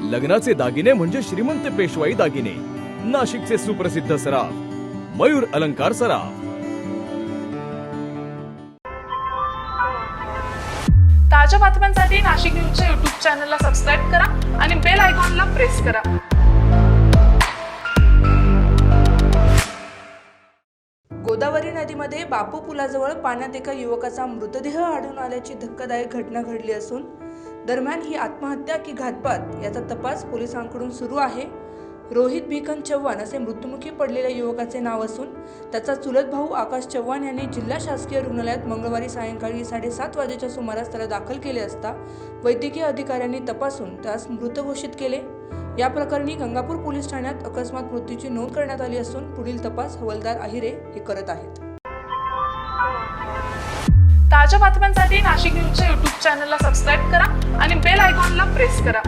लग्नाचे दागिने म्हणजे श्रीमंत पेशवाई दागिने, नाशिकचे सुप्रसिद्ध सराफ मयूर अलंकार सराफ। ताज्या बातम्यांसाठी नाशिक न्यूजच्या YouTube चॅनलला सबस्क्राईब करा आणि बेल आयकॉनला प्रेस करा। गोदावरी नदीमध्ये बापू पुलाजवळ पाण्यात एका युवकाचा मृतदेह आढळून आल्याची धक्कादायक घटना घडली असून दरम्यान ही आत्महत्या की घातपात याचा तपास पोलिसांकडून सुरू आहे। रोहित भिकन चव्हाण असे मृत्युमुखी पडलेल्या युवकाचे नाव असून त्याचा चुलत भाऊ आकाश चव्हाण यांनी जिल्हा शासकीय रुग्णालयात मंगळवारी सायंकाळी 7:30 वाजेच्या सुमारास त्याला दाखल केले असता वैद्यकीय अधिकाऱ्यांनी तपासून त्यास मृत घोषित केले। या प्रकरणी गंगापूर पोलीस ठाण्यात अकस्मात मृत्यूची नोंद करण्यात आली असून पुढील तपास हवालदार आहिरे हे करत आहेत। ताज्या बातम्यांसाठी नाशिक न्यूजच्या YouTube चॅनलला सबस्क्राईब करा आणि बेल आयकॉनला प्रेस करा।